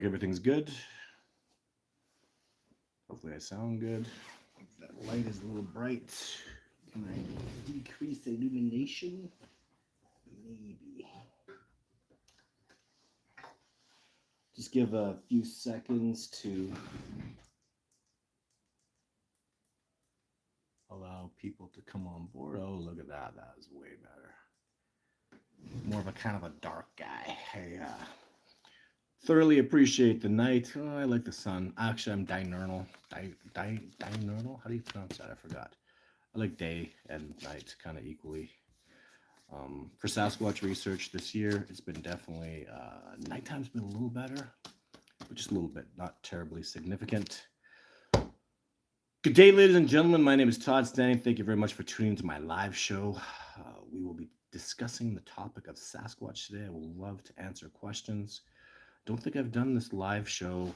Everything's good. Hopefully I sound good. If that light is a little bright, can I decrease the illumination? Maybe. Just give a few seconds to Allow people to come on board. Oh, look at that. That is way better. More of a kind of a dark guy. I thoroughly appreciate the night. Oh, I like the sun. Actually, I'm diurnal. Diurnal? How do you pronounce that? I forgot. I like day and night kind of equally. For Sasquatch research this year, it's been definitely, nighttime's been a little better, but just a little bit, not terribly significant. Good day, ladies and gentlemen. My name is Todd Standing. Thank you very much for tuning to my live show. We will be discussing the topic of Sasquatch today. I will love to answer questions. Don't think I've done this live show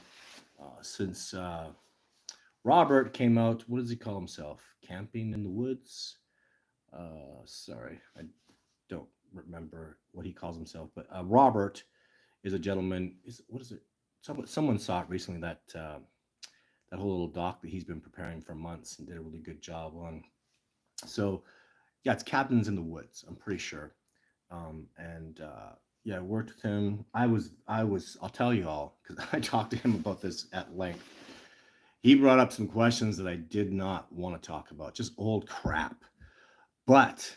since Robert came out. What does he call himself? Camping in the woods? Sorry, I don't remember what he calls himself, but Robert is a gentleman. What is it? Someone saw it recently, that whole little doc that he's been preparing for months and did a really good job on. So yeah, it's Cabins in the Woods. I'm pretty sure. And yeah, I worked with him. I was. I'll tell you all because I talked to him about this at length. He brought up some questions that I did not want to talk about, just old crap. But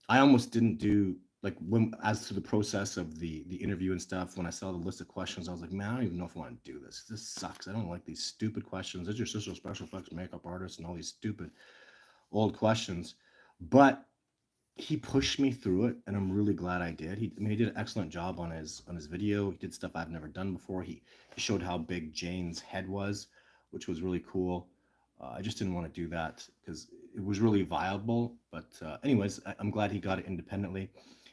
I almost didn't do like when as to the process of the interview and stuff. When I saw the list of questions, I was like, man, I don't even know if I want to do this. This sucks. I don't like these stupid questions. Is your sister a special effects makeup artist and all these stupid old questions? But he pushed me through it, and I'm really glad I did. He did an excellent job on his video. He did stuff I've never done before. He showed how big Jane's head was, which was really cool. I just didn't want to do that because it was really viable. But anyways, I'm glad he got it independently.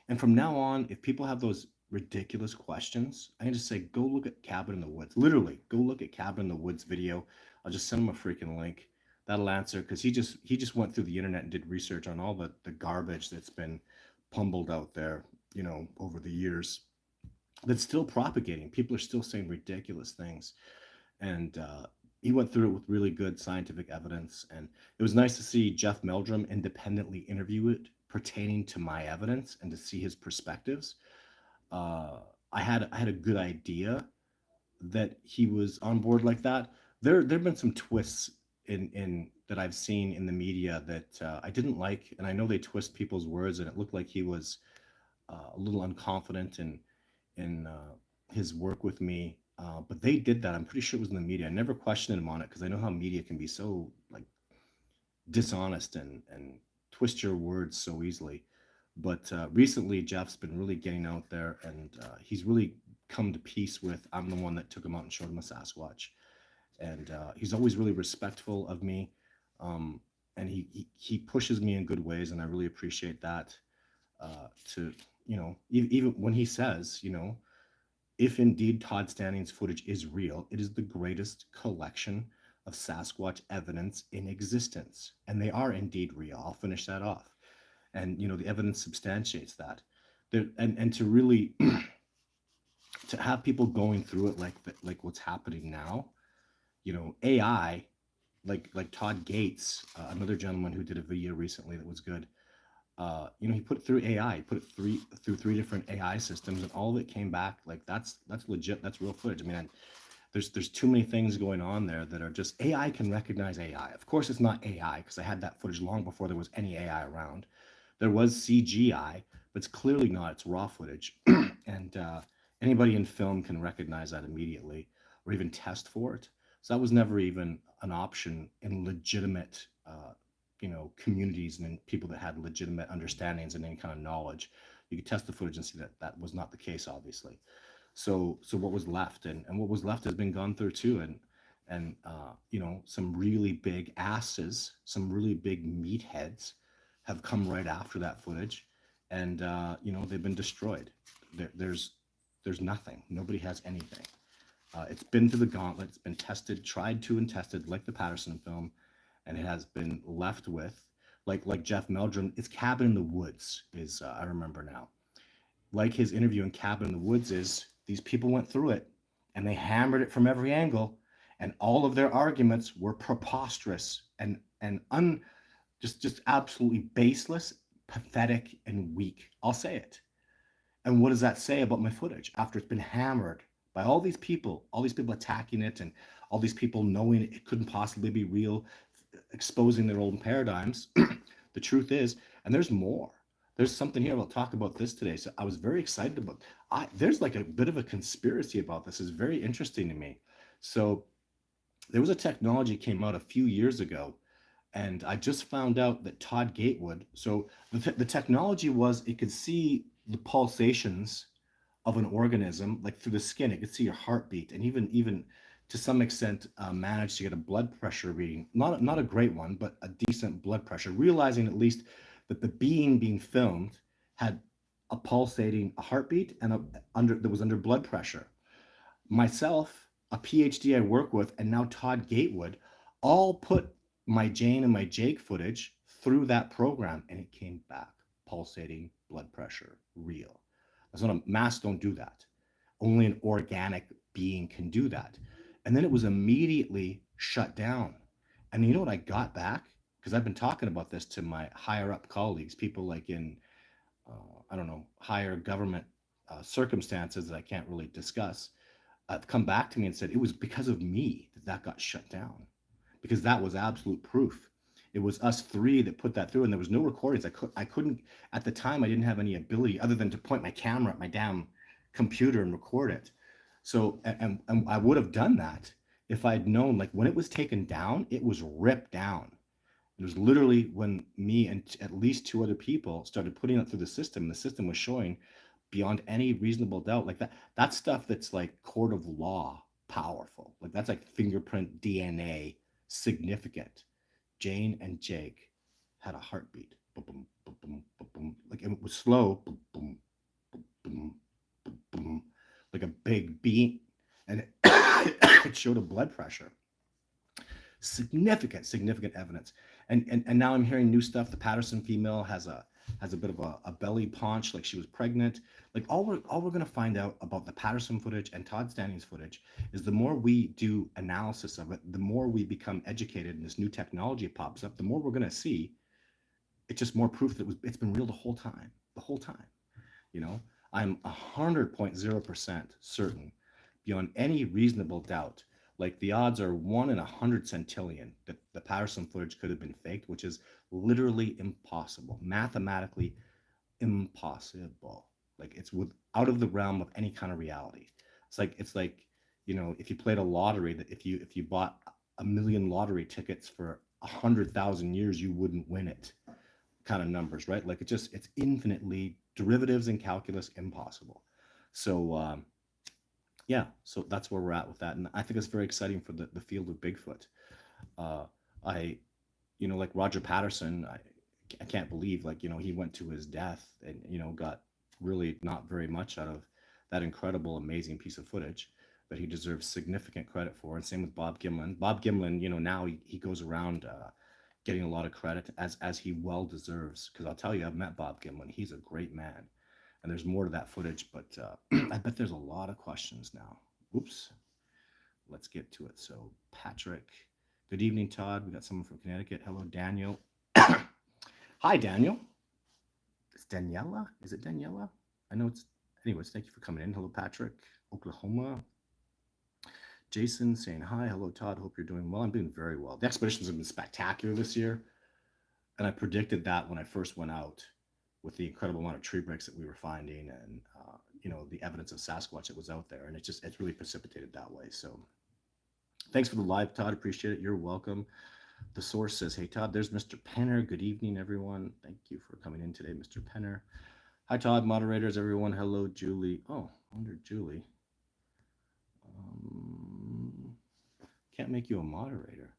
And from now on, if people have those ridiculous questions, I can just say, go look at Cabin in the Woods. Literally, go look at Cabin in the Woods video. I'll just send him a freaking link. That'll answer because he just went through the internet and did research on all the garbage that's been pummeled out there, over the years. That's still propagating. People are still saying ridiculous things, and he went through it with really good scientific evidence. And it was nice to see Jeff Meldrum independently interview it pertaining to my evidence and to see his perspectives. Uh, I had a good idea that he was on board like that. There've been some twists in that I've seen in the media that I didn't like, and I know they twist people's words, and it looked like he was a little unconfident in his work with me. But they did that. I'm pretty sure it was in the media. I never questioned him on it because I know how media can be so like dishonest and twist your words so easily. But recently, Jeff's been really getting out there, and he's really come to peace with. I'm the one that took him out and showed him a Sasquatch, and he's always really respectful of me, um, and he pushes me in good ways, and I really appreciate that. To even when he says, if indeed Todd Stanning's footage is real, it is the greatest collection of Sasquatch evidence in existence. And they are indeed real. I'll finish that off. And the evidence substantiates that. And to really to have people going through it like what's happening now, AI, like Todd Gates, another gentleman who did a video recently that was good. He put it through AI, he put it through three different AI systems, and all of it came back like that's legit, that's real footage. I mean, there's too many things going on there that are just AI can recognize AI. Of course, it's not AI because I had that footage long before there was any AI around. There was CGI, but it's clearly not. It's raw footage, and anybody in film can recognize that immediately, or even test for it. So that was never even an option in legitimate communities and people that had legitimate understandings and any kind of knowledge. You could test the footage and see that that was not the case, obviously. So what was left, and what was left has been gone through too, and some really big asses, some really big meatheads have come right after that footage, and they've been destroyed. There's nothing. Nobody has anything. It's been through the gauntlet. It's been tested, tried to and tested, like the Patterson film, and it has been left with, like Jeff Meldrum. It's Cabin in the Woods is I remember now. Like his interview in Cabin in the Woods is these people went through it, and they hammered it from every angle, and all of their arguments were preposterous and just absolutely baseless, pathetic, and weak. I'll say it. And what does that say about my footage after it's been hammered by all these people attacking it, and all these people knowing it couldn't possibly be real, exposing their own paradigms? The truth is, and there's more. There's something here. We'll talk about this today. So I was very excited about. There's like a bit of a conspiracy about this. It's very interesting to me. So there was a technology came out a few years ago, and I just found out that Todd Gatewood. So the technology was it could see the pulsations of an organism like through the skin. It could see your heartbeat, and even to some extent managed to get a blood pressure reading. Not a great one, but a decent blood pressure. Realizing at least that the being filmed had a pulsating heartbeat and that was under blood pressure. Myself, a PhD I work with, and now Todd Gatewood, all put my Jane and my Jake footage through that program, and it came back pulsating blood pressure, real. That's not masks don't do that. Only an organic being can do that. And then it was immediately shut down. And you know what I got back? Because I've been talking about this to my higher up colleagues, people like in, I don't know, higher government circumstances that I can't really discuss, come back to me and said it was because of me that got shut down, because that was absolute proof. It was us three that put that through, and there was no recordings. I couldn't at the time. I didn't have any ability other than to point my camera at my damn computer and record it. So and I would have done that if I'd known. Like when it was taken down, it was ripped down. It was literally when me and at least two other people started putting it through the system. The system was showing beyond any reasonable doubt, like that stuff that's like court of law powerful. Like that's like fingerprint DNA significant. Jane and Jake had a heartbeat. Boom, boom, boom, boom, boom, boom. Like it was slow. Boom, boom, boom, boom, boom, boom, like a big beat, and it showed a blood pressure. Significant evidence. And now I'm hearing new stuff. The Patterson female has a bit of a belly paunch, like she was pregnant. Like all we're gonna find out about the Patterson footage and Todd Standing's footage is the more we do analysis of it, the more we become educated and this new technology pops up, the more we're gonna see. It's just more proof that it's been real the whole time. The whole time. You know, I'm 100.0% certain, beyond any reasonable doubt. Like the odds are 1 in 100 centillion that the Patterson footage could have been faked, which is literally impossible, mathematically impossible. Like it's out of the realm of any kind of reality. It's like if you played a lottery, that if you bought a million lottery tickets for 100,000 years, you wouldn't win it. Kind of numbers, right? Like it's infinitely derivatives and calculus impossible. So yeah, so that's where we're at with that, and I think it's very exciting for the field of Bigfoot. I like Roger Patterson, I can't believe he went to his death and got really not very much out of that incredible, amazing piece of footage that he deserves significant credit for. And same with Bob Gimlin. Bob Gimlin, now he goes around getting a lot of credit as he well deserves. Because I'll tell you, I've met Bob Gimlin. He's a great man. And there's more to that footage, but I bet there's a lot of questions now. Oops. Let's get to it. So Patrick, good evening, Todd. We got someone from Connecticut. Hello, Daniel. Hi, Daniel. It's Daniela. Is it Daniela? I know it's. Anyways, thank you for coming in. Hello, Patrick. Oklahoma. Jason saying hi. Hello, Todd. Hope you're doing well. I'm doing very well. The expeditions have been spectacular this year. And I predicted that when I first went out with the incredible amount of tree breaks that we were finding and, the evidence of Sasquatch that was out there. And it's really precipitated that way. So thanks for the live, Todd. Appreciate it. You're welcome. The source says, hey, Todd, there's Mr. Penner. Good evening, everyone. Thank you for coming in today, Mr. Penner. Hi, Todd, moderators, everyone. Hello, Julie. Oh, I wonder, Julie. Can't make you a moderator.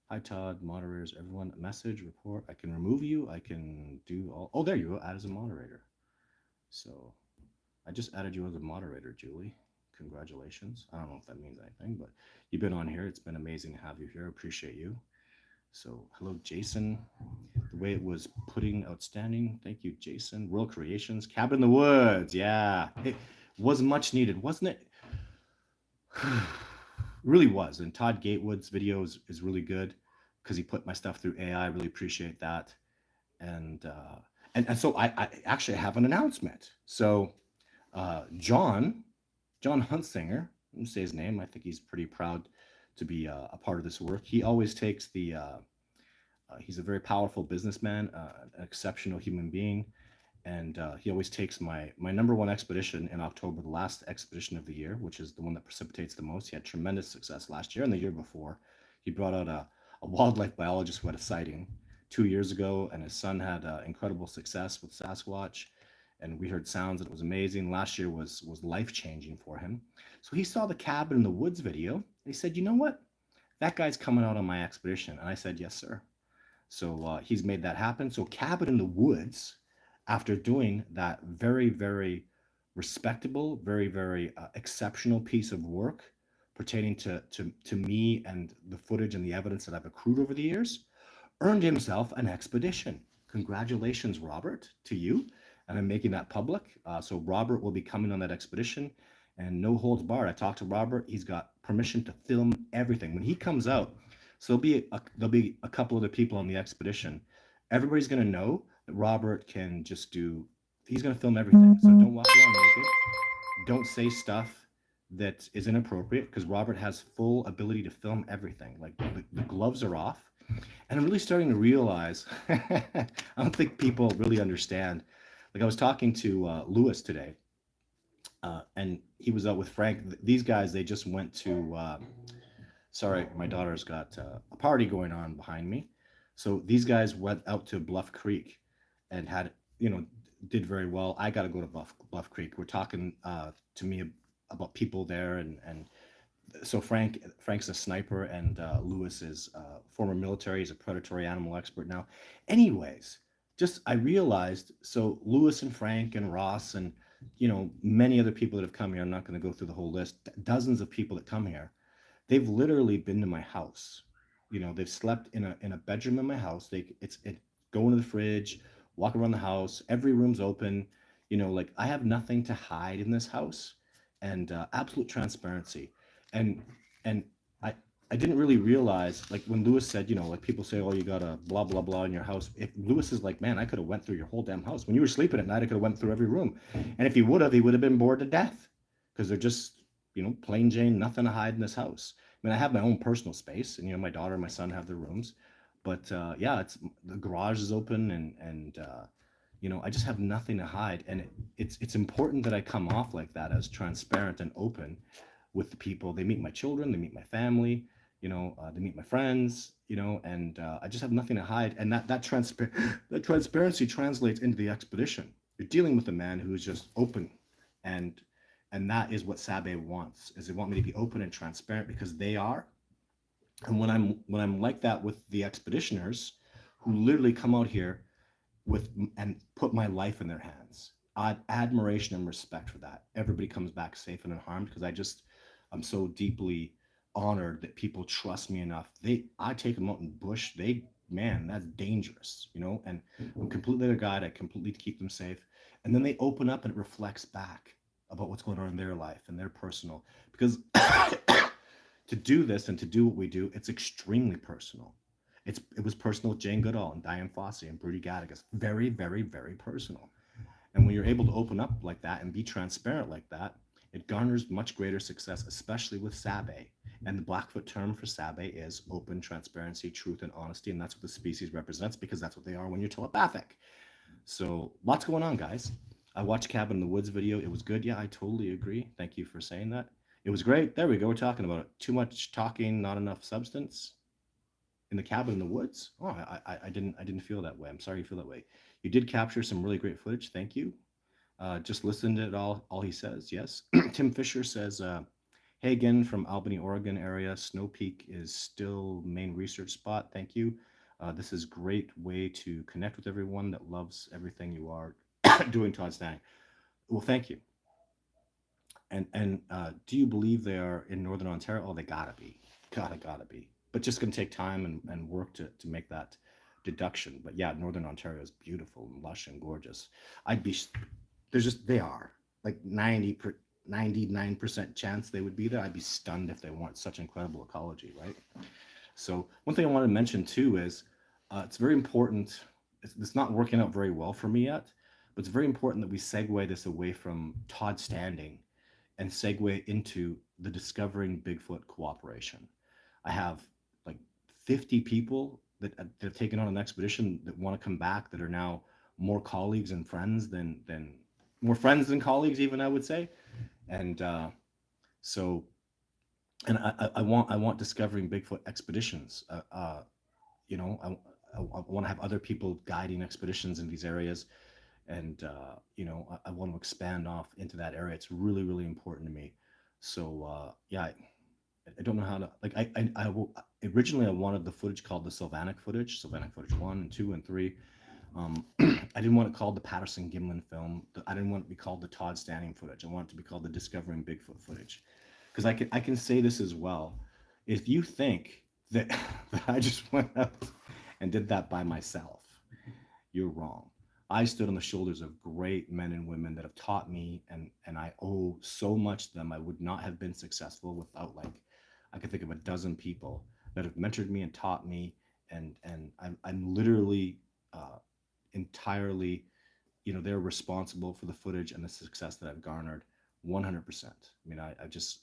Hi, Todd, moderators, everyone. Message, report. I can remove you. I can do all. Oh, there you go. Add as a moderator. So I just added you as a moderator, Julie. Congratulations. I don't know if that means anything, but you've been on here. It's been amazing to have you here. Appreciate you. So hello, Jason. The way it was putting outstanding. Thank you, Jason. World Creations. Cabin in the Woods. Yeah. It was much needed, wasn't it? Really was. And Todd Gatewood's video is really good because he put my stuff through AI. I really appreciate that. And and so I actually have an announcement. So John Huntsinger, let me say his name. I think he's pretty proud to be a part of this work. He always takes the he's a very powerful businessman, an exceptional human being, and he always takes my number one expedition in October, the last expedition of the year, which is the one that precipitates the most. He had tremendous success last year and the year before. He brought out a wildlife biologist who had a sighting 2 years ago, and his son had incredible success with Sasquatch, and we heard sounds and it was amazing. Last year was life changing for him. So he saw the cabin in the woods video, and he said, "You know what? That guy's coming out on my expedition." And I said, "Yes, sir." So he's made that happen. So Cabin in the Woods, after doing that very, very respectable, very, very exceptional piece of work pertaining to me and the footage and the evidence that I've accrued over the years, earned himself an expedition. Congratulations, Robert, to you. And I'm making that public. So Robert will be coming on that expedition, and no holds barred. I talked to Robert. He's got permission to film everything. When he comes out, so there'll be a couple other people on the expedition. Everybody's gonna know that Robert can just do. He's gonna film everything. So don't walk around naked. Don't say stuff that is inappropriate because Robert has full ability to film everything. Like the gloves are off, and I'm really starting to realize. I don't think people really understand. Like I was talking to Lewis today, and he was out with Frank. These guys, they just went to. Sorry, my daughter's got a party going on behind me. So these guys went out to Bluff Creek and had, did very well. I got to go to Bluff Creek. We're talking to me about people there, and so Frank's a sniper, and Lewis is former military. He's a predatory animal expert now. Anyways, just I realized, so Lewis and Frank and Ross and many other people that have come here. I'm not going to go through the whole list. Dozens of people that come here. They've literally been to my house. They've slept in a bedroom in my house. It go into the fridge, walk around the house. Every room's open. Like I have nothing to hide in this house, and absolute transparency. And and I I didn't really realize, like when Lewis said, like people say, oh, you got a blah blah blah in your house. If Lewis is like, man, I could have went through your whole damn house when you were sleeping at night. I could have went through every room, and if he would have been bored to death because they're just plain Jane, nothing to hide in this house. I mean, I have my own personal space, and my daughter and my son have their rooms, but yeah, it's the garage is open, and I just have nothing to hide, and it's important that I come off like that, as transparent and open with the people. They meet my children, they meet my family, they meet my friends, and I just have nothing to hide, and that transparency translates into the expedition. You're dealing with a man who is just open, and that is what Sabe wants. Is they want me to be open and transparent because they are. And when I'm like that with the expeditioners, who literally come out here with and put my life in their hands, I have admiration and respect for that. Everybody comes back safe and unharmed because I'm so deeply honored that people trust me enough. I take them out in bush. Man, that's dangerous, and I'm completely their guide. I completely keep them safe. And then they open up and it reflects back about what's going on in their life and their personal, because to do this and to do what we do, it's extremely personal. It was personal with Jane Goodall and Diane Fossey and Broody Gattagus. Very, very, very personal. And when you're able to open up like that and be transparent like that, it garners much greater success, especially with Sabe. And the Blackfoot term for Sabe is open, transparency, truth, and honesty. And that's what the species represents, because that's what they are when you're telepathic. So lots going on, guys. I watched Cabin in the Woods video. It was good. Yeah, I totally agree. Thank you for saying that. It was great. There we go. We're talking about it. Too much talking, not enough substance. In the Cabin in the Woods? Oh, I didn't feel that way. I'm sorry you feel that way. You did capture some really great footage. Thank you. Just listen to it all he says. Yes. Tim Fisher says, hey again from Albany, Oregon area. Snow Peak is still main research spot. Thank you. This is great way to connect with everyone that loves everything you are doing, Todd Standing. Well, thank you. And do you believe they are in Northern Ontario? Oh, they gotta be. Gotta be. But just gonna take time and work to make that deduction. But yeah, Northern Ontario is beautiful and lush and gorgeous. They are like 99% chance they would be there. I'd be stunned if they weren't. Such incredible ecology, right? So one thing I wanted to mention too is it's very important. It's not working out very well for me yet, but it's very important that we segue this away from Todd Standing and segue into the Discovering Bigfoot cooperation. I have like 50 people that have taken on an expedition that want to come back that are now more colleagues and friends than more friends than colleagues, even I would say. And so, and I want Discovering Bigfoot expeditions. You know, I want to have other people guiding expeditions in these areas, and you know, I want to expand off into that area. It's really really important to me. So yeah, I don't know how to like originally I wanted the footage called the Sylvanic footage 1 and 2 and 3. I didn't want it called the Patterson Gimlin film. I didn't want it to be called the Todd Standing footage. I want it to be called the Discovering Bigfoot footage, because I can say this as well. If you think that, that I just went out and did that by myself, you're wrong. I stood on the shoulders of great men and women that have taught me, and I owe so much to them. I would not have been successful without, like, I could think of a dozen people that have mentored me and taught me, and I'm literally entirely, you know, they're responsible for the footage and the success that I've garnered 100%. I mean, I just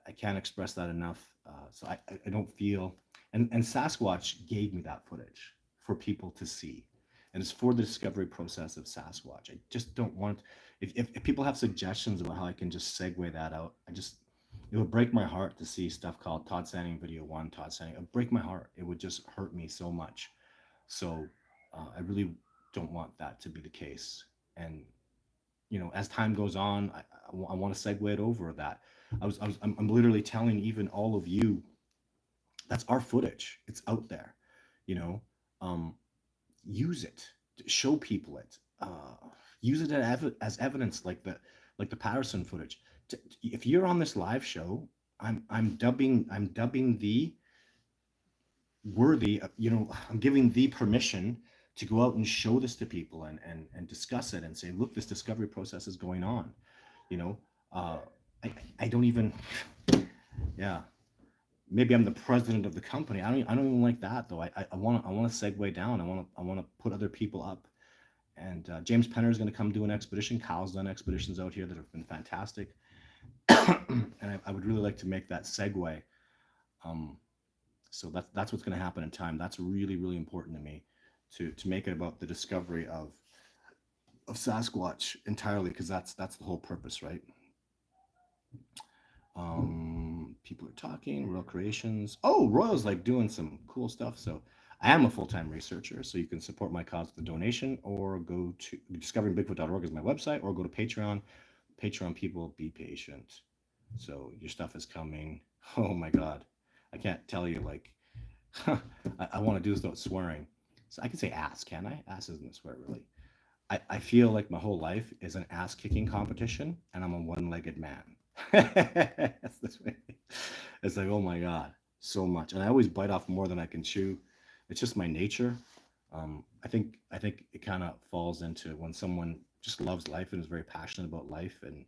I can't express that enough. So I don't feel, and Sasquatch gave me that footage for people to see, and it's for the discovery process of Sasquatch. I just don't want, if people have suggestions about how I can just segue that out, it would break my heart to see stuff called Todd Standing Video 1, Todd Standing. It would break my heart. It would just hurt me so much. So I really don't want that to be the case. And you know, as time goes on, I want to segue it over that. I'm literally telling even all of you, that's our footage. It's out there, you know. Um, use it, show people it, use it as evidence, like the Patterson footage. If you're on this live show, I'm dubbing the worthy, you know, I'm giving the permission to go out and show this to people, and discuss it and say, look, this discovery process is going on, you know. uh I don't even, yeah, maybe I'm the president of the company. I don't even like that though. I want to segue down. I want to put other people up. And James Penner is going to come do an expedition. Kyle's done expeditions out here that have been fantastic. And I would really like to make that segue. um so that's what's going to happen in time. That's really really important to me, to make it about the discovery of Sasquatch entirely, because that's the whole purpose, right? People are talking. Royal Creations. Oh, Royal's like doing some cool stuff. So I am a full-time researcher. So you can support my cause with a donation, or go to discoveringbigfoot.org is my website, or go to Patreon. Patreon people, be patient. So your stuff is coming. Oh my God, I can't tell you, like, I want to do this without swearing. So I can say ass, can I? Ass isn't a swear, really. I feel like my whole life is an ass kicking competition, and I'm a one-legged man. That's this way. It's like, oh my God, so much. And I always bite off more than I can chew. It's just my nature. I think it kind of falls into when someone just loves life and is very passionate about life, and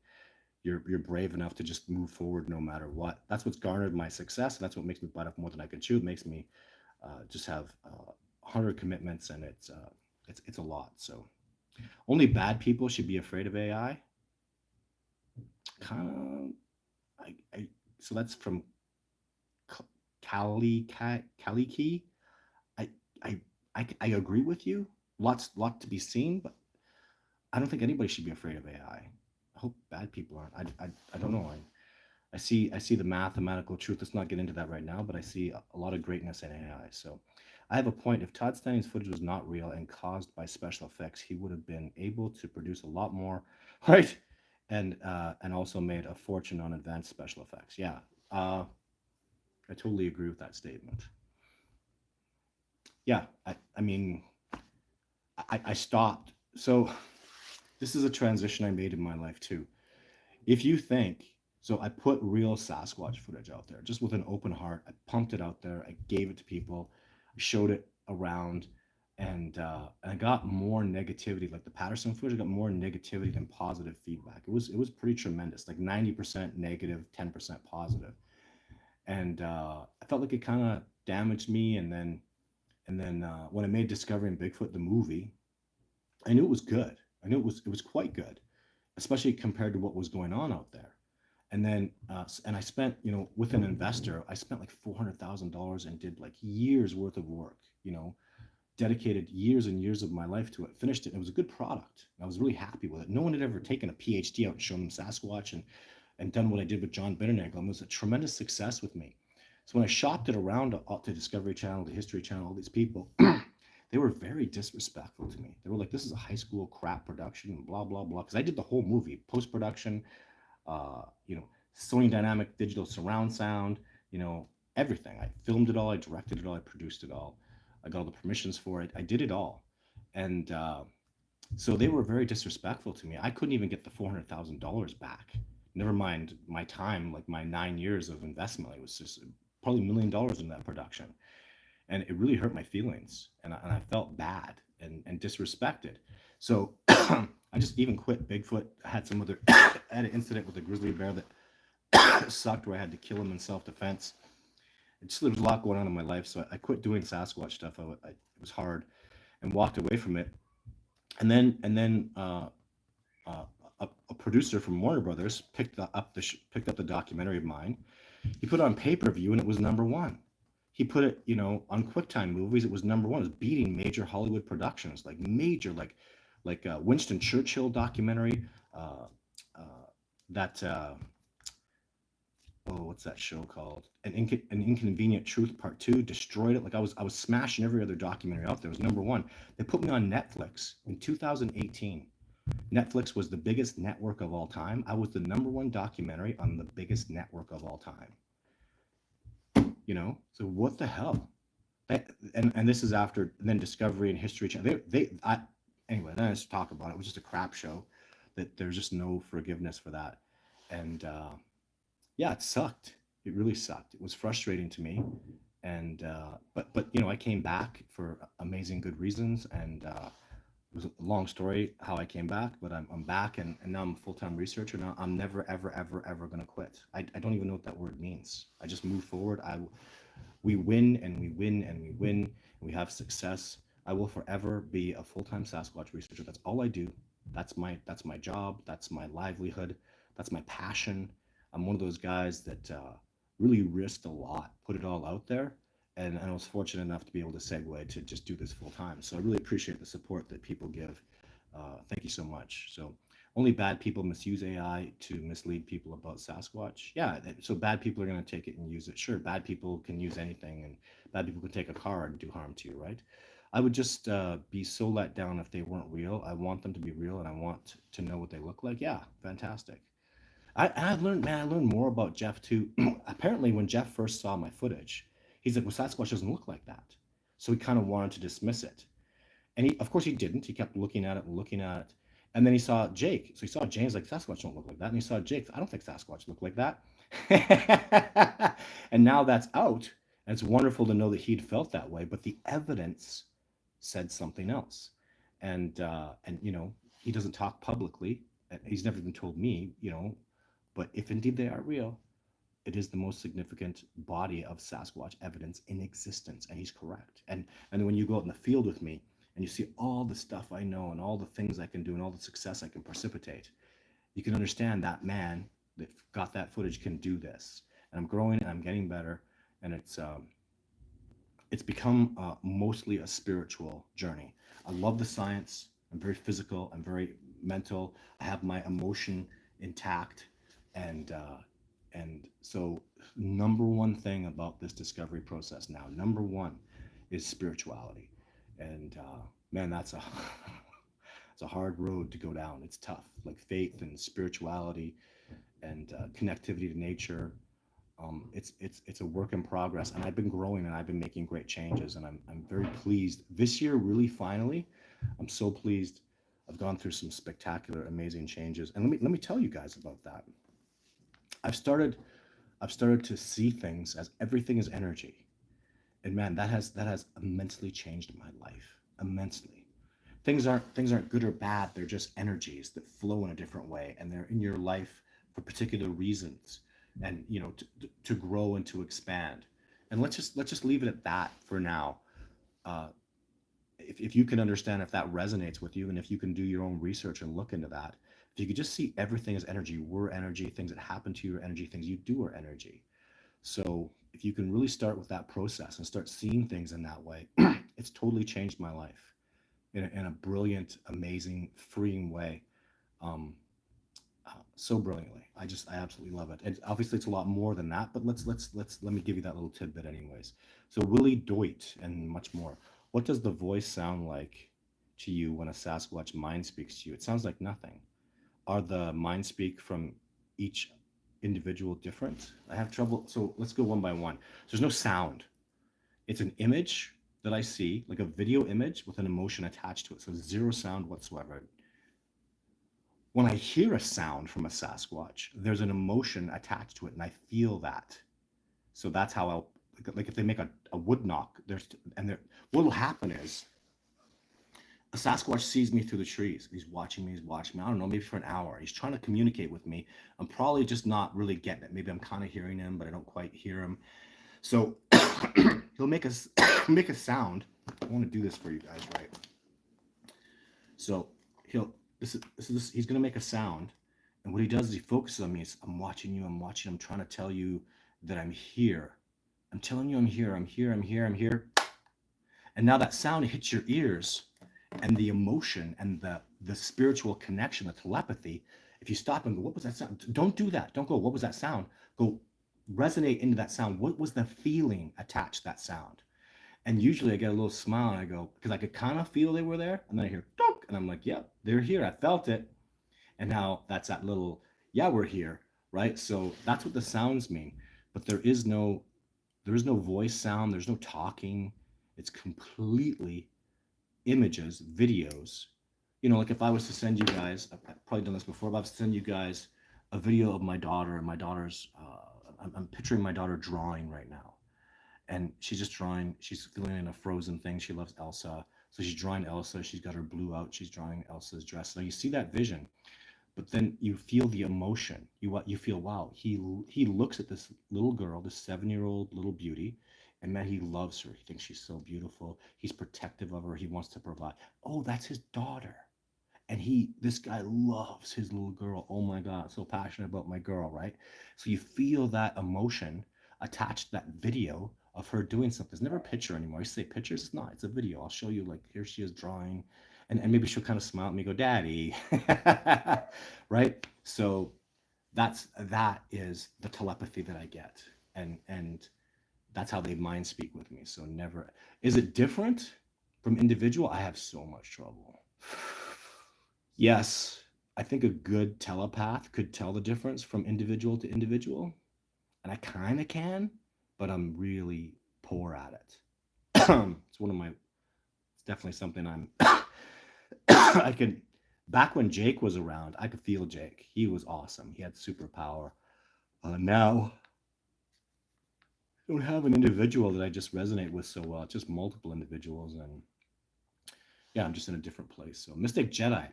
you're brave enough to just move forward no matter what. That's what's garnered my success. And that's what makes me bite off more than I can chew. It makes me just have 100 commitments, and it's a lot. So only bad people should be afraid of AI. Kind of. So that's from Kaliki. I, I, I agree with you. Lot to be seen, but I don't think anybody should be afraid of AI. I hope bad people aren't. I don't know. I see the mathematical truth. Let's not get into that right now, but I see a lot of greatness in AI. So I have a point. If Todd Standing's footage was not real and caused by special effects, he would have been able to produce a lot more, right? And also made a fortune on advanced special effects. Yeah, I totally agree with that statement. Yeah, I mean, I stopped. So this is a transition I made in my life too. If you think, so I put real Sasquatch footage out there just with an open heart. I pumped it out there. I gave it to people. I showed it around. and I got more negativity. Like the Patterson footage, I got more negativity than positive feedback. It was pretty tremendous, like 90% negative, 10% positive, and I felt like it kind of damaged me. And then when I made Discovering Bigfoot the movie, I knew it was good. I knew it was quite good, especially compared to what was going on out there. And I spent, with an investor, I spent like $400,000 and did like years worth of work, dedicated years and years of my life to it, finished it. And it was a good product. I was really happy with it. No one had ever taken a PhD out and shown them Sasquatch and done what I did with John Bitternagel. And it was a tremendous success with me. So when I shopped it around to Discovery Channel, to History Channel, all these people, they were very disrespectful to me. They were like, this is a high school crap production and blah, blah, blah. Because I did the whole movie, post-production, uh, you know, Sony Dynamic Digital Surround Sound, you know, everything. I filmed it all, I directed it all, I produced it all. I got all the permissions for it. I did it all. And so they were very disrespectful to me. I couldn't even get the $400,000 back. Never mind my time, like my 9 years of investment. It was just probably $1 million in that production. And it really hurt my feelings. And I felt bad and disrespected. So I just even quit Bigfoot. I had some other, I had an incident with a grizzly bear that sucked where I had to kill him in self defense. There was a lot going on in my life. So I quit doing Sasquatch stuff. It was hard and walked away from it. And then uh, a producer from Warner Brothers picked up the documentary of mine. He put it on pay-per-view and it was number one. He put it, on QuickTime Movies. It was number one. It was beating major Hollywood productions, like major, like Winston Churchill documentary. Uh, uh, that what's that show called? An Inconvenient Truth Part Two destroyed it. Like I was smashing every other documentary out there. It was number one. They put me on Netflix in 2018. Netflix was the biggest network of all time. I was the number one documentary on the biggest network of all time. So what the hell? And this is after then Discovery and History Channel. Anyway. Then I just talk about it. It was just a crap show. That there's just no forgiveness for that. And yeah, it sucked. It really sucked. It was frustrating to me. And but I came back for amazing good reasons. And it was a long story how I came back, but I'm back, and now I'm a full-time researcher. Now I'm never, ever, ever, ever going to quit. I don't even know what that word means. I just move forward. We win and we win and we win, and we have success. I will forever be a full-time Sasquatch researcher. That's all I do. That's my job. That's my livelihood. That's my passion. I'm one of those guys that really risked a lot, put it all out there, and I was fortunate enough to be able to segue to just do this full time. So I really appreciate the support that people give. Thank you so much. So only bad people misuse AI to mislead people about Sasquatch. Yeah, so bad people are going to take it and use it. Sure, bad people can use anything, and bad people can take a car and do harm to you, right? I would just be so let down if they weren't real. I want them to be real, and I want to know what they look like. Yeah, fantastic. I've learned, man, I learned more about Jeff too. Apparently, when Jeff first saw my footage, he's like, well, Sasquatch doesn't look like that. So he kind of wanted to dismiss it. And of course, he didn't. He kept looking at it and looking at it. And then he saw Jake. So he saw James like, Sasquatch don't look like that. And he saw Jake. I don't think Sasquatch look like that. And now that's out. And it's wonderful to know that he'd felt that way. But the evidence said something else. And he doesn't talk publicly. He's never even told me, but if indeed they are real, it is the most significant body of Sasquatch evidence in existence, and he's correct. And when you go out in the field with me and you see all the stuff I know and all the things I can do and all the success I can precipitate, you can understand that man that got that footage can do this. And I'm growing and I'm getting better, and it's become mostly a spiritual journey. I love the science. I'm very physical. I'm very mental. I have my emotion intact, and so number one thing about this discovery process now, number one, is spirituality. And man, that's a it's a hard road to go down. It's tough, like faith and spirituality and connectivity to nature. It's a work in progress, and I've been growing and I've been making great changes, and I'm very pleased. This year, really, finally, I'm so pleased. I've gone through some spectacular, amazing changes, and let me tell you guys about that. I've started I've started to see things as everything is energy, and man, that has immensely changed my life. immensely. Things aren't good or bad. They're just energies that flow in a different way, and they're in your life for particular reasons, and to grow and to expand. And let's just leave it at that for now. Uh, if you can understand, if that resonates with you, and if you can do your own research and look into that, if you could just see everything as energy, we're energy, things that happen to you are energy, things you do are energy. So if you can really start with that process and start seeing things in that way, it's totally changed my life in a brilliant, amazing, freeing way. Um, so brilliantly. I absolutely love it. And obviously, it's a lot more than that. But let me give you that little tidbit, anyways. So Willie Doit and much more. What does the voice sound like to you when a Sasquatch mind speaks to you? It sounds like nothing. Are the mind speak from each individual different? I have trouble. So let's go one by one. So there's no sound. It's an image that I see, like a video image with an emotion attached to it. So zero sound whatsoever. When I hear a sound from a Sasquatch, there's an emotion attached to it, and I feel that. So that's how I'll like if they make a wood knock, what'll happen is a Sasquatch sees me through the trees. He's watching me, he's watching me. I don't know, maybe for an hour. He's trying to communicate with me. I'm probably just not really getting it. Maybe I'm kind of hearing him, but I don't quite hear him. So he'll make us make a sound. I want to do this for you guys, right? So he'll he's gonna make a sound, and what he does is he focuses on me. I'm watching you. I'm watching. I'm trying to tell you that I'm here. I'm telling you I'm here. I'm here. I'm here. I'm here. And now that sound hits your ears, and the emotion and the spiritual connection, the telepathy. If you stop and go, what was that sound? Don't do that. Don't go, what was that sound? Go resonate into that sound. What was the feeling attached to that sound? And usually I get a little smile and I go, because I could kind of feel they were there. And then I hear, dunk, and I'm like, yep, they're here. I felt it. And now that's that little, yeah, we're here, right? So that's what the sounds mean. But there is no voice sound. There's no talking. It's completely images, videos. Like if I was to send you guys, I've probably done this before, but I was to send you guys a video of my daughter, and my daughter's, I'm picturing my daughter drawing right now, and she's just drawing. She's feeling in a frozen thing. She loves Elsa, so she's drawing Elsa. She's got her blue out. She's drawing Elsa's dress. Now you see that vision, but then you feel the emotion. You feel, wow. He looks at this little girl, this 7-year-old little beauty, and man, he loves her. He thinks she's so beautiful. He's protective of her. He wants to provide. Oh, that's his daughter. And this guy loves his little girl. Oh my God, so passionate about my girl, right? So you feel that emotion attached to that video of her doing something. It's never a picture anymore. You say pictures, it's not, it's a video. I'll show you, like, here she is drawing, and maybe she'll kind of smile at me, go, Daddy. Right? So that is the telepathy that I get. And that's how they mind speak with me. So never is it different from individual. I have so much trouble. Yes, I think a good telepath could tell the difference from individual to individual, and I kind of can, but I'm really poor at it. It's definitely something I'm I could back when Jake was around, I could feel Jake. He was awesome. He had superpower. Now I don't have an individual that I just resonate with so well. It's just multiple individuals, and yeah, I'm just in a different place. So Mystic Jedi,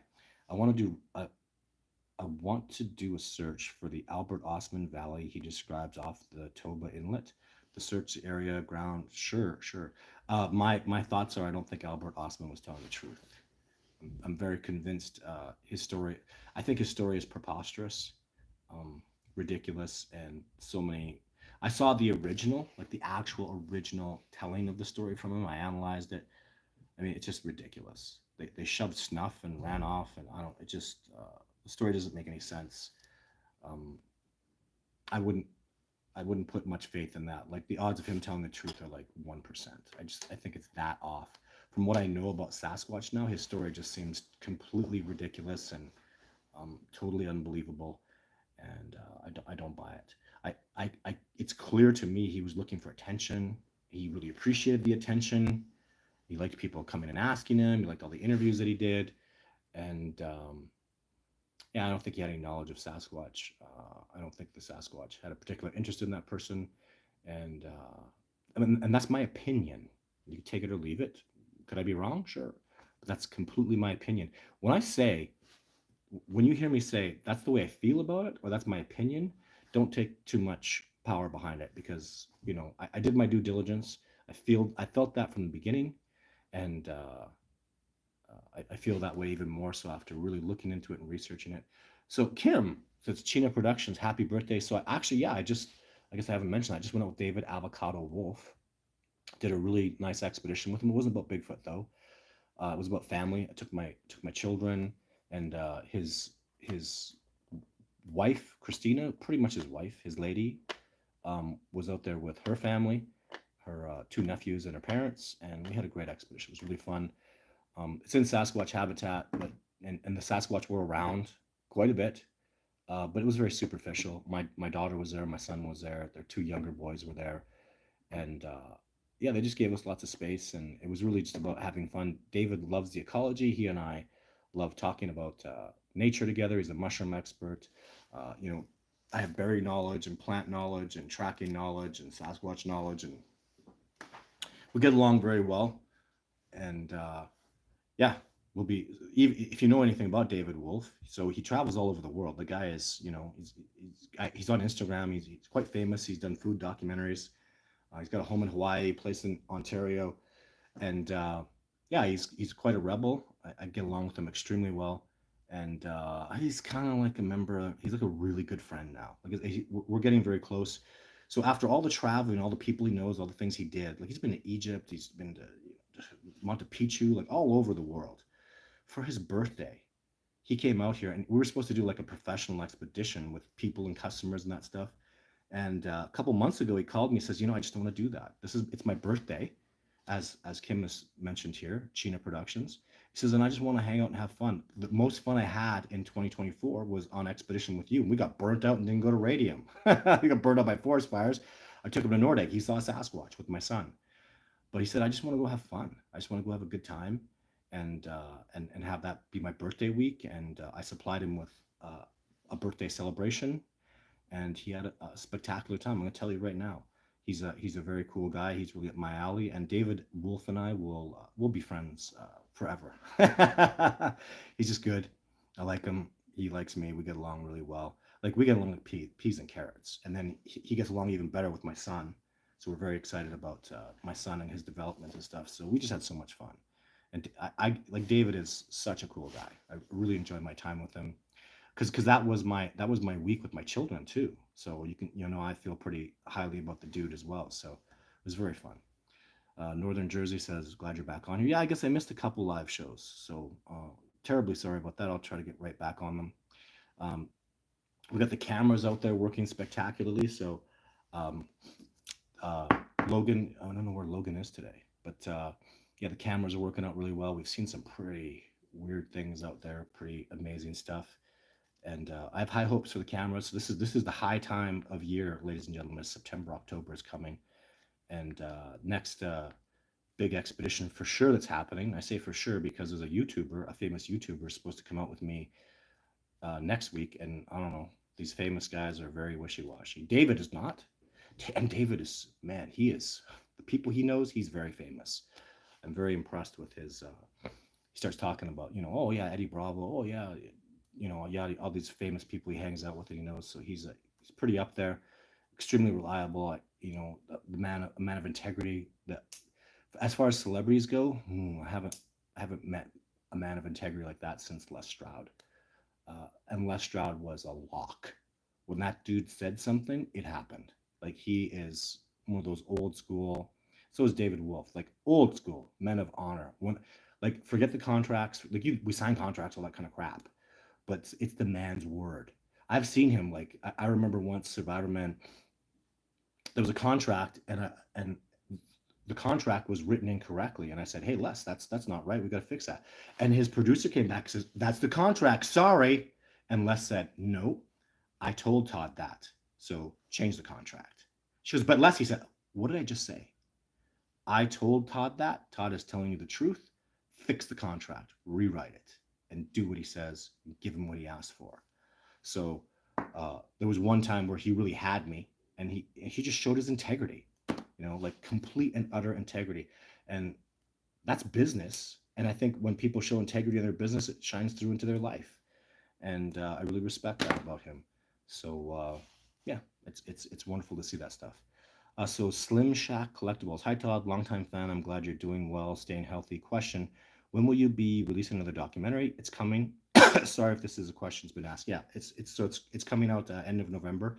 I want to do I want to do a search for the Albert Osman Valley he describes off the Toba Inlet. The search area ground, sure, sure. My thoughts are I don't think Albert Osman was telling the truth. I'm very convinced his story. I think his story is preposterous, um, ridiculous, and so many. I saw the original, like the actual original telling of the story from him. I analyzed it. I mean, it's just ridiculous. They shoved snuff and ran off, and I don't. It just the story doesn't make any sense. Um, I wouldn't I wouldn't put much faith in that. Like the odds of him telling the truth are like 1%. I think it's that off. From what I know about Sasquatch now, his story just seems completely ridiculous and totally unbelievable, and I don't buy it. It's clear to me he was looking for attention. He really appreciated the attention. He liked people coming and asking him. He liked all the interviews that he did, and yeah, I don't think he had any knowledge of Sasquatch. I don't think the Sasquatch had a particular interest in that person, and and that's my opinion. You can take it or leave it. Could I be wrong? Sure. But that's completely my opinion. When you hear me say that's the way I feel about it, or that's my opinion, don't take too much power behind it, because I did my due diligence. I felt that from the beginning, and I feel that way even more so after really looking into it and researching it. So Kim, so it's Chino Productions. Happy birthday! So actually, yeah, I guess I haven't mentioned. I just went out with David Avocado Wolf. Did a really nice expedition with him. It wasn't about Bigfoot though. It was about family. I took my children and his wife Christina, pretty much his wife, his lady, was out there with her family, her two nephews and her parents, and we had a great expedition. It was really fun. It's in Sasquatch habitat, but and the Sasquatch were around quite a bit, but it was very superficial. My daughter was there, my son was there, their two younger boys were there, and yeah, they just gave us lots of space, and it was really just about having fun. David loves the ecology. He and I love talking about nature together. He's a mushroom expert. You know, I have berry knowledge and plant knowledge and tracking knowledge and Sasquatch knowledge, and we get along very well. And yeah, we'll be if you know anything about David Wolf. So he travels all over the world. The guy is, he's on Instagram. He's quite famous. He's done food documentaries. He's got a home in Hawaii, place in Ontario, and yeah, he's quite a rebel. I get along with him extremely well, and he's kind of like a member. He's like a really good friend now. Like we're getting very close. So after all the traveling, all the people he knows, all the things he did, like he's been to Egypt, he's been to Machu Picchu, like all over the world. For his birthday, he came out here, and we were supposed to do like a professional expedition with people and customers and that stuff. And a couple months ago, he called me. Says, I just don't want to do that. It's my birthday, as Kim has mentioned here, Chino Productions. He says, and I just want to hang out and have fun. The most fun I had in 2024 was on expedition with you. And we got burnt out and didn't go to radium. We got burned out by forest fires. I took him to Nordic. He saw Sasquatch with my son. But he said, I just want to go have fun. I just want to go have a good time, and have that be my birthday week. And I supplied him with a birthday celebration, and he had a spectacular time. I'm going to tell you right now, he's a very cool guy. He's really up my alley. And David Wolf and I will be friends forever. He's just good. I like him. He likes me. We get along really well. Like we get along like peas and carrots. And then he gets along even better with my son. So we're very excited about my son and his development and stuff. So we just had so much fun. And I like David is such a cool guy. I really enjoyed my time with him, because that was my week with my children too. So I feel pretty highly about the dude as well. So it was very fun. Northern Jersey says, glad you're back on here. Yeah, I guess I missed a couple live shows, so terribly sorry about that. I'll try to get right back on them. um, we got the cameras out there working spectacularly. So um, uh, Logan, I don't know where Logan is today, but yeah, the cameras are working out really well. We've seen some pretty weird things out there, pretty amazing stuff, and I have high hopes for the cameras. So this is the high time of year, ladies and gentlemen. September, October is coming, and next big expedition for sure that's happening. I say for sure because there's a famous YouTuber, is supposed to come out with me next week, and I don't know. These famous guys are very wishy-washy. David is not, and David is, man, he is. The people he knows, he's very famous. I'm very impressed with his. He starts talking about, oh yeah, Eddie Bravo, oh yeah, yeah, all these famous people he hangs out with and he knows. So he's pretty up there, extremely reliable. The man, a man of integrity. That as far as celebrities go, I haven't met a man of integrity like that since Les Stroud. And Les Stroud was a lock. When that dude said something, it happened. Like he is one of those old school. So is David Wolf, like old school men of honor. When like forget the contracts, like we sign contracts, all that kind of crap, but it's the man's word. I've seen him. Like I remember once Survivor Man, there was a contract, and the contract was written incorrectly, and I said, hey Les, that's not right, we got to fix that. And his producer came back and says, that's the contract, sorry. And Les said, no, I told Todd that, so change the contract. She goes, but Les, he said, what did I just say? I told Todd that. Todd is telling you the truth. Fix the contract, rewrite it, and do what he says, and give him what he asked for. So there was one time where he really had me, and he just showed his integrity, like complete and utter integrity. And that's business. And I think when people show integrity in their business, it shines through into their life. And I really respect that about him. So yeah, it's wonderful to see that stuff. So Slim Shack Collectibles. Hi Todd, longtime fan. I'm glad you're doing well, staying healthy. Question: when will you be releasing another documentary? It's coming. Sorry if this is a question's been asked. Yeah, it's coming out end of November.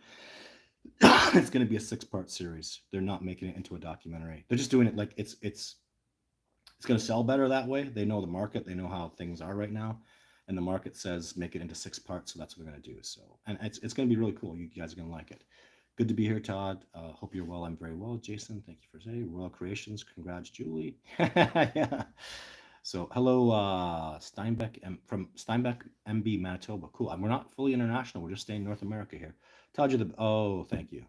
It's going to be a 6-part series. They're not making it into a documentary. They're just doing it like it's going to sell better that way. They know the market. They know how things are right now, and the market says make it into 6 parts. So that's what they're going to do. So and it's going to be really cool. You guys are going to like it. Good to be here, Todd. Hope you're well. I'm very well, Jason. Thank you for saying Royal Creations. Congrats, Julie. Yeah. So hello, from Steinbeck, MB, Manitoba. Cool. And we're not fully international. We're just staying North America here. Todd, you're the oh, thank you.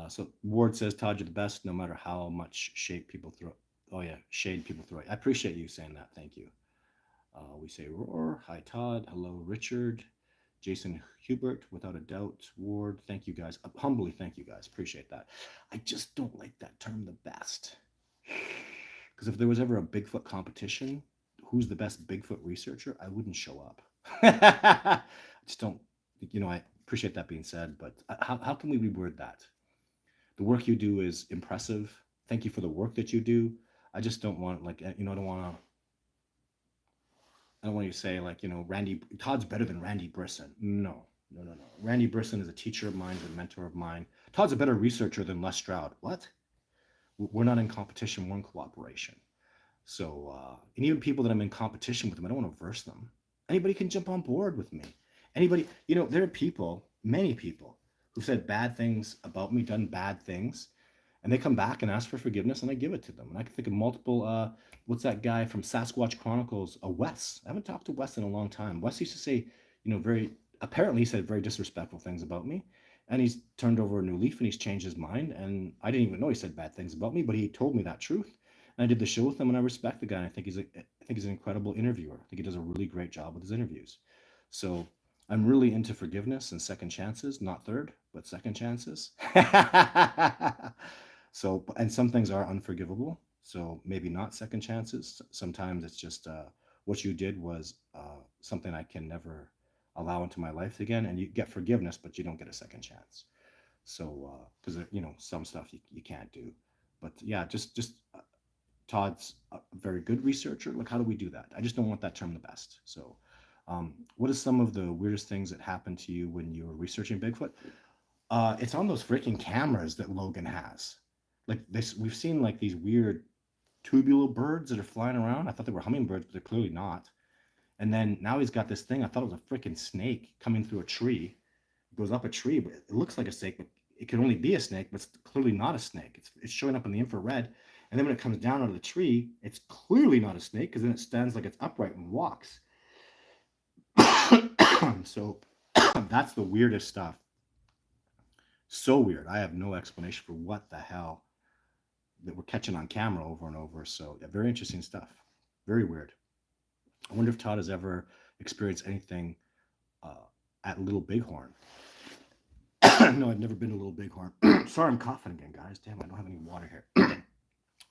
So Ward says Todd, you're the best, no matter how much shade people throw. Oh yeah, shade people throw. I appreciate you saying that. Thank you. We say roar. Hi Todd. Hello Richard. Jason Hubert, without a doubt. Ward, thank you guys. Humbly, thank you guys. Appreciate that. I just don't like that term, the best. Because if there was ever a Bigfoot competition, who's the best Bigfoot researcher, I wouldn't show up. I just don't, I appreciate that being said, but how can we reword that? The work you do is impressive. Thank you for the work that you do. I just don't want, like, I don't want you to say, like, Randy, Todd's better than Randy Brisson. No, no, no, no. Randy Brisson is a teacher of mine, a mentor of mine. Todd's a better researcher than Les Stroud. What? We're not in competition, we're in cooperation. So, and even people that I'm in competition with them, I don't want to verse them. Anybody can jump on board with me. Anybody, there are people, many people, who've said bad things about me, done bad things, and they come back and ask for forgiveness, and I give it to them. And I can think of multiple. What's that guy from Sasquatch Chronicles? Wes. I haven't talked to Wes in a long time. Wes used to say, very apparently he said very disrespectful things about me, and he's turned over a new leaf and he's changed his mind. And I didn't even know he said bad things about me, but he told me that truth. And I did the show with him, and I respect the guy. And I think he's an incredible interviewer. I think he does a really great job with his interviews. So I'm really into forgiveness and second chances, not third, but second chances. So, and some things are unforgivable. So maybe not second chances. Sometimes it's just what you did was something I can never allow into my life again. And you get forgiveness, but you don't get a second chance. So, because some stuff you can't do. But yeah, just Todd's a very good researcher. Like, how do we do that? I just don't want that term the best. So, what is some of the weirdest things that happened to you when you were researching Bigfoot? It's on those freaking cameras that Logan has. Like this, we've seen like these weird tubular birds that are flying around. I thought they were hummingbirds, but they're clearly not. And then now he's got this thing. I thought it was a freaking snake coming through a tree. It goes up a tree, but it looks like a snake, but it can only be a snake, but it's clearly not a snake. It's showing up in the infrared. And then when it comes down out of the tree, it's clearly not a snake because then it stands like it's upright and walks. So that's the weirdest stuff. So weird. I have no explanation for what the hell that we're catching on camera over and over. So yeah, very interesting stuff. Very weird. I wonder if Todd has ever experienced anything at Little Bighorn. No, I've never been to Little Bighorn. Sorry, I'm coughing again, guys. Damn, I don't have any water here.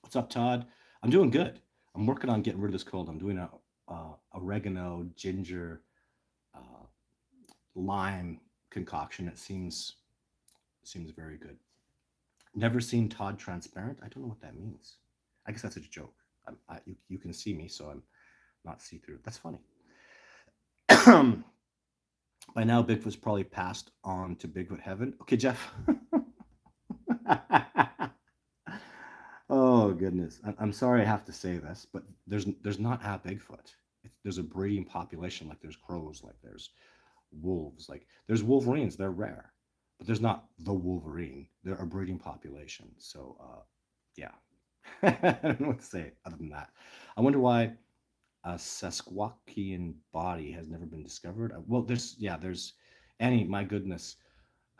What's up, Todd? I'm doing good. I'm working on getting rid of this cold. I'm doing a oregano, ginger, lime concoction. It seems very good. Never seen Todd transparent. I don't know what that means. I guess that's a joke. You can see me, so I'm not see through. That's funny. By now, Bigfoot's probably passed on to Bigfoot heaven. Okay, Jeff. Oh goodness, I'm sorry I have to say this, but there's not a Bigfoot. There's a breeding population, like there's crows, like there's wolves, like there's wolverines. They're rare, but there's not the wolverine. They're a breeding population. So yeah, I don't know what to say other than that. I wonder why a Sasquatchian body has never been discovered. Well, there's Annie. My goodness,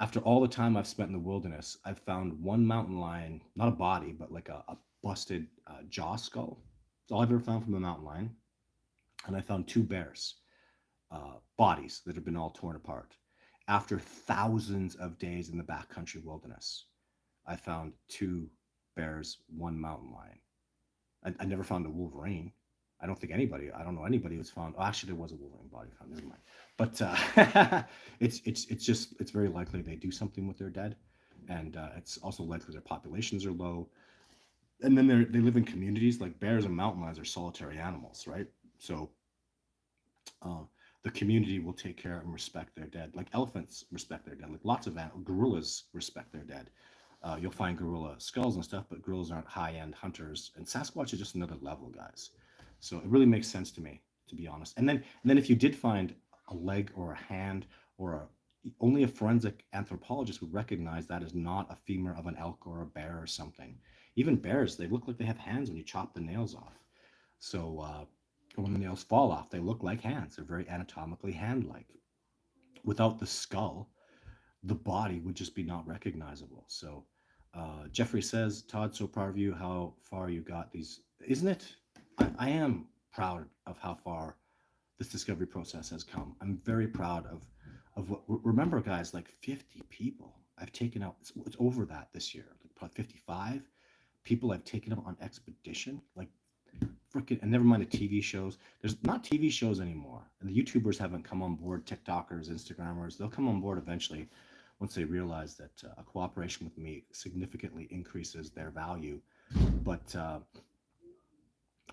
after all the time I've spent in the wilderness, I've found one mountain lion, not a body, but like a busted jaw skull. It's all I've ever found from a mountain lion. And I found 2 bears, bodies that have been all torn apart. After thousands of days in the backcountry wilderness, I found 2 bears, 1 mountain lion. I never found a wolverine. I don't think anybody. I don't know anybody who's found. Oh, actually, there was a wolverine body found. Never mind. But it's very likely they do something with their dead, and it's also likely their populations are low. And then they live in communities. Like bears and mountain lions are solitary animals, right? So uh, the community will take care and respect their dead. Like elephants respect their dead. Like lots of gorillas respect their dead. You'll find gorilla skulls and stuff, but gorillas aren't high-end hunters. And Sasquatch is just another level, guys. So it really makes sense to me, to be honest. And then if you did find a leg or a hand or only a forensic anthropologist would recognize that as not a femur of an elk or a bear or something. Even bears, they look like they have hands when you chop the nails off. So when the nails fall off, they look like hands. They're very anatomically hand-like. Without the skull, the body would just be not recognizable. So Jeffrey says, Todd, so proud of you, how far you got these. Isn't it? I am proud of how far this discovery process has come. I'm very proud of what, remember guys, like 50 people I've taken out. It's over that this year, like probably 55 people I've taken out on expedition. Like freaking, and never mind the TV shows. There's not TV shows anymore, and the YouTubers haven't come on board. TikTokers, Instagrammers, they'll come on board eventually once they realize that a cooperation with me significantly increases their value. But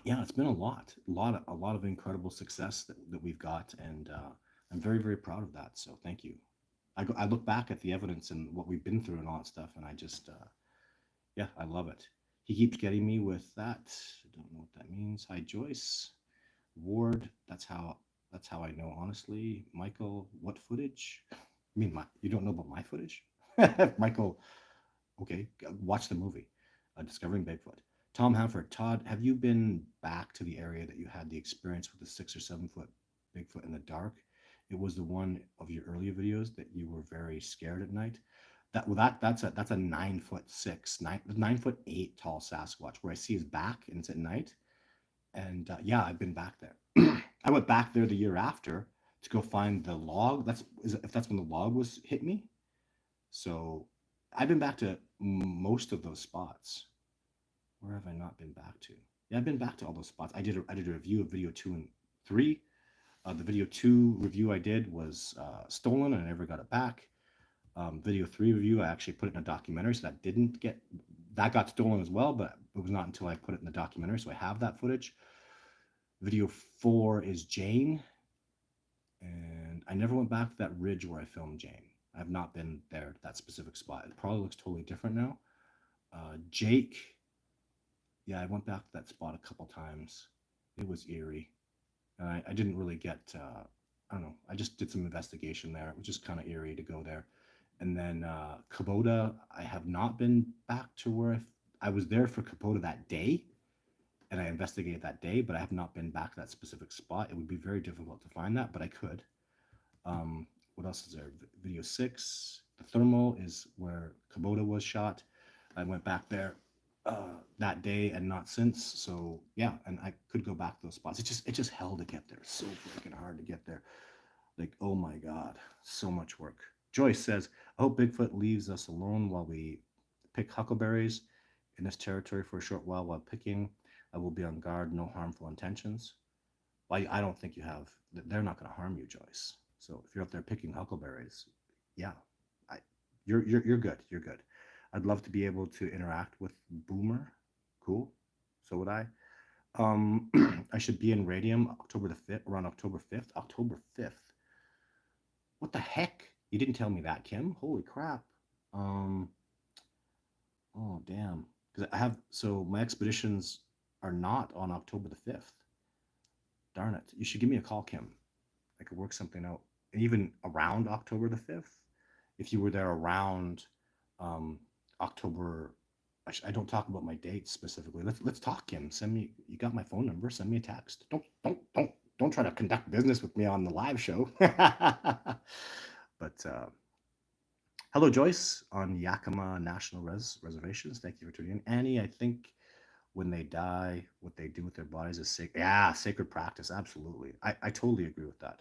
yeah, it's been a lot of incredible success that we've got, and I'm very, very proud of that. So thank you. I look back at the evidence and what we've been through and all that stuff, and I just yeah, I love it. He keeps getting me with that. I don't know what that means. Hi, Joyce. Ward. That's how I know. Honestly, Michael. What footage? I mean, you don't know about my footage, Michael. Okay, watch the movie, Discovering Bigfoot. Tom Hanford. Todd, have you been back to the area that you had the experience with the 6 or 7 foot Bigfoot in the dark? It was the one of your earlier videos that you were very scared at night. That's a 9'6", 9'8" tall Sasquatch where I see his back and it's at night. And yeah, I've been back there. I went back there the year after to go find the log. If that's when the log was hit me. So I've been back to most of those spots. Where have I not been back to? Yeah, I've been back to all those spots. I did a review of video 2 and 3. The video 2 review I did was stolen and I never got it back. Video 3 review, I actually put it in a documentary, so that got stolen as well, but it was not until I put it in the documentary, so I have that footage. Video 4 is Jane, and I never went back to that ridge where I filmed Jane. I have not been there at that specific spot. It probably looks totally different now. Jake, yeah, I went back to that spot a couple times. It was eerie. And I didn't really get, I don't know, I just did some investigation there. It was just kind of eerie to go there. And then Kubota, I have not been back to where I was there for Kubota that day, and I investigated that day, but I have not been back to that specific spot. It would be very difficult to find that, but I could. What else is there? Video 6, the thermal is where Kubota was shot. I went back there that day and not since. So yeah, and I could go back to those spots. It's just hell to get there. It's so freaking hard to get there. Like, oh my God, so much work. Joyce says, I hope Bigfoot leaves us alone while we pick huckleberries in this territory for a short while picking. I will be on guard, no harmful intentions. Well, I don't think you have. They're not going to harm you, Joyce. So if you're up there picking huckleberries, yeah, you're good. You're good. I'd love to be able to interact with Boomer. Cool. So would I. I should be in Radium October the 5th, around October 5th. October 5th. What the heck? You didn't tell me that, Kim. Holy crap. Oh damn. Because so my expeditions are not on October the 5th. Darn it. You should give me a call, Kim. I could work something out. Even around October the 5th. If you were there around October, I don't talk about my dates specifically. Let's talk, Kim. You got my phone number. Send me a text. Don't try to conduct business with me on the live show. But hello, Joyce on Yakima National Reservations. Thank you for tuning in. Annie, I think when they die, what they do with their bodies is sacred. Yeah, sacred practice. Absolutely. I totally agree with that.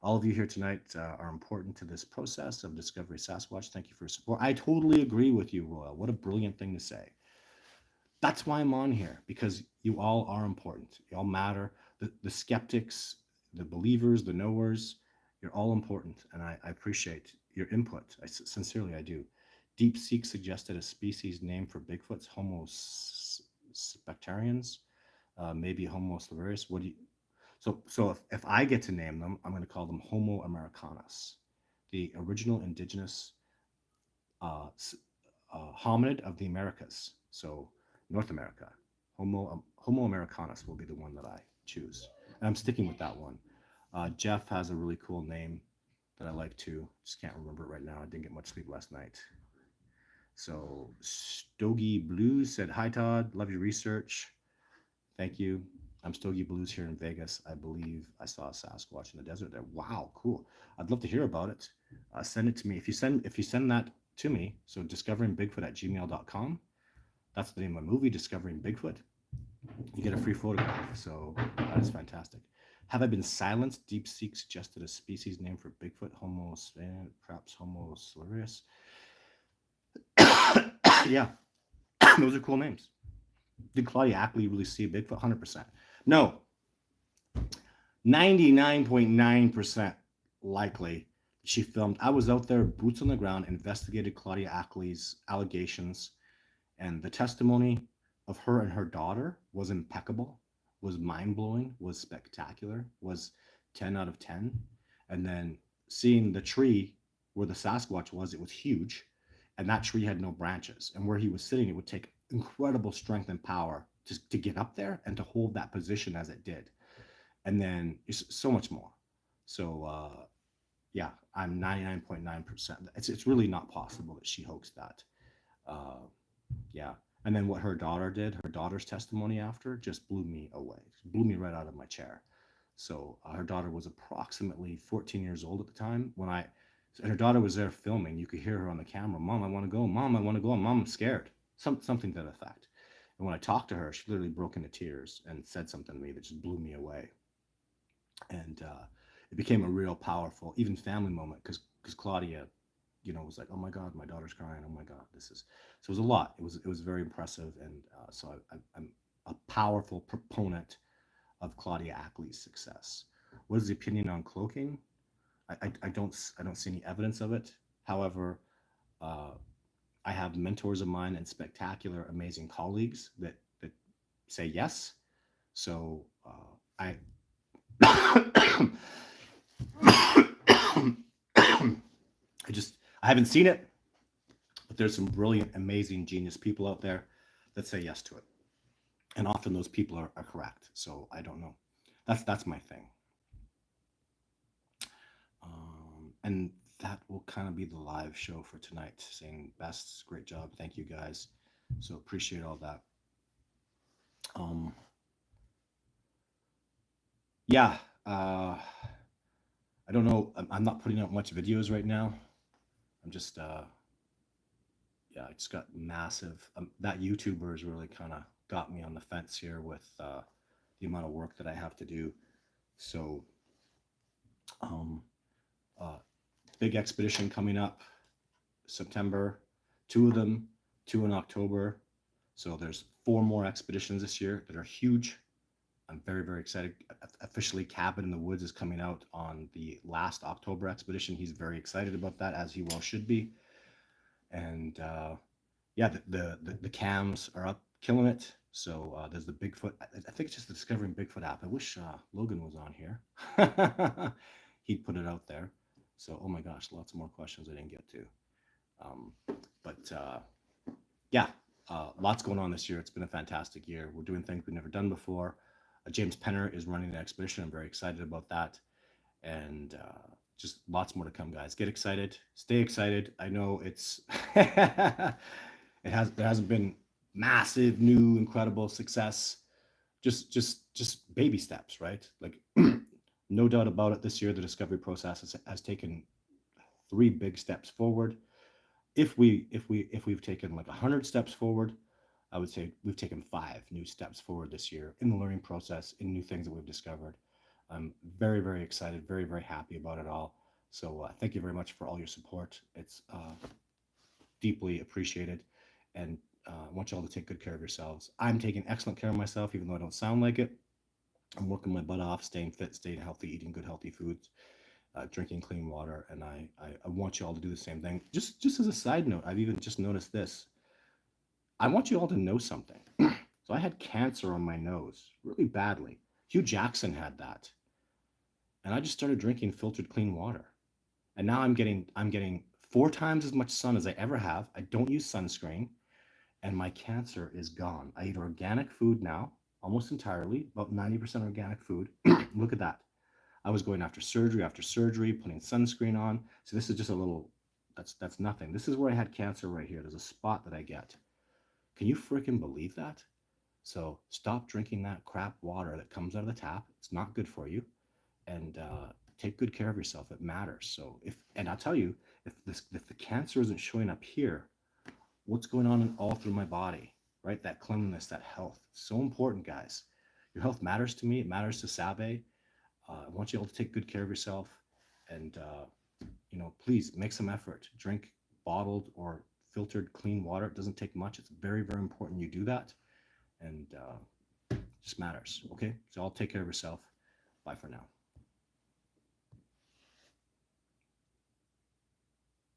All of you here tonight are important to this process of Discovery Sasquatch. Thank you for your support. I totally agree with you, Royal. What a brilliant thing to say. That's why I'm on here, because you all are important. You all matter. The skeptics, the believers, the knowers, you're all important. And I appreciate your input. Sincerely, I do. Deep Seek suggested a species name for Bigfoots, Homo spectarians, maybe Homo silverius. What do you, so if I get to name them, I'm going to call them Homo americanus, the original indigenous uh, hominid of the Americas. So North America, Homo americanus will be the one that I choose, and I'm sticking with that one. Jeff has a really cool name that I like too. Just can't remember it right now. I didn't get much sleep last night. So Stogie Blues said, "Hi Todd, love your research. Thank you. I'm Stogie Blues here in Vegas. I believe I saw a Sasquatch in the desert there. Wow, cool. I'd love to hear about it. Send it to me. If you send that to me, so discoveringbigfoot@gmail.com. That's the name of my movie, Discovering Bigfoot. You get a free photograph. So that is fantastic. Have I been silenced? Deep Seek suggested a species name for Bigfoot, perhaps Homo silverius. Yeah, those are cool names. Did Claudia Ackley really see a Bigfoot? 100%. No, 99.9% likely she filmed. I was out there, boots on the ground, investigated Claudia Ackley's allegations, and the testimony of her and her daughter was impeccable, was mind-blowing, was spectacular, was 10 out of 10. And then seeing the tree where the Sasquatch was, it was huge, and that tree had no branches. And where he was sitting, it would take incredible strength and power to get up there and to hold that position as it did. And then so much more. So yeah, I'm 99.9%. It's really not possible that she hoaxed that. Uh, yeah. And then what her daughter did, her daughter's testimony after just blew me away, blew me right out of my chair. So her daughter was approximately 14 years old at the time and her daughter was there filming. You could hear her on the camera, "Mom, I want to go. Mom, I want to go. Mom, I'm scared." Something to that effect. And when I talked to her, she literally broke into tears and said something to me that just blew me away. And it became a real powerful, even family moment, because Claudia, was like, "Oh my God, my daughter's crying. Oh my God, this is." So it was a lot. It was very impressive, and so I'm a powerful proponent of Claudia Ackley's success. What is the opinion on cloaking? I don't see any evidence of it. However, uh, I have mentors of mine and spectacular, amazing colleagues that say yes. So I I haven't seen it, but there's some brilliant, amazing, genius people out there that say yes to it, and often those people are correct. So I don't know. That's my thing. And that will kind of be the live show for tonight. Saying best, great job, thank you guys. So appreciate all that. Um, yeah, I don't know. I'm not putting out much videos right now. I'm just yeah, I just got massive. That YouTuber has really kind of got me on the fence here with the amount of work that I have to do. So, um, uh, big expedition coming up September, two of them, two in October. So there's 4 more expeditions this year that are huge. I'm very, very excited. Officially, Cabin in the Woods is coming out on the last October expedition. He's very excited about that, as he well should be. And yeah, the cams are up, killing it. So there's the Bigfoot. I think it's just the Discovering Bigfoot app. I wish Logan was on here. He'd put it out there. So, oh my gosh, lots more questions I didn't get to. Um, but yeah, lots going on this year. It's been a fantastic year. We're doing things we've never done before. James Penner is running the expedition. I'm very excited about that. And just lots more to come, guys. Get excited. Stay excited. I know it hasn't been massive, new, incredible success. Just baby steps, right? Like no doubt about it, this year the discovery process has taken 3 big steps forward. If we've taken like 100 steps forward, I would say we've taken 5 new steps forward this year in the learning process, in new things that we've discovered. I'm very, very excited, very, very happy about it all. So thank you very much for all your support. It's deeply appreciated. And I want you all to take good care of yourselves. I'm taking excellent care of myself, even though I don't sound like it. I'm working my butt off, staying fit, staying healthy, eating good, healthy foods, drinking clean water, and I want you all to do the same thing. Just as a side note, I've even just noticed this. I want you all to know something. So I had cancer on my nose really badly. Hugh Jackson had that, and I just started drinking filtered clean water, and now I'm getting 4 times as much sun as I ever have. I don't use sunscreen, and my cancer is gone. I eat organic food now, almost entirely, about 90% organic food. Look at that. I was going after surgery, putting sunscreen on. So this is just a little, that's nothing. This is where I had cancer right here. There's a spot that I get. Can you freaking believe that? So stop drinking that crap water that comes out of the tap. It's not good for you. And take good care of yourself. It matters. So and I'll tell you, if the cancer isn't showing up here, what's going on all through my body, right? That cleanliness, that health. So important, guys. Your health matters to me. It matters to Sabe. I want you all to take good care of yourself, and please make some effort. Drink bottled or filtered clean water. It doesn't take much. It's very, very important you do that, and just matters. Okay, so I'll take care of yourself. Bye for now.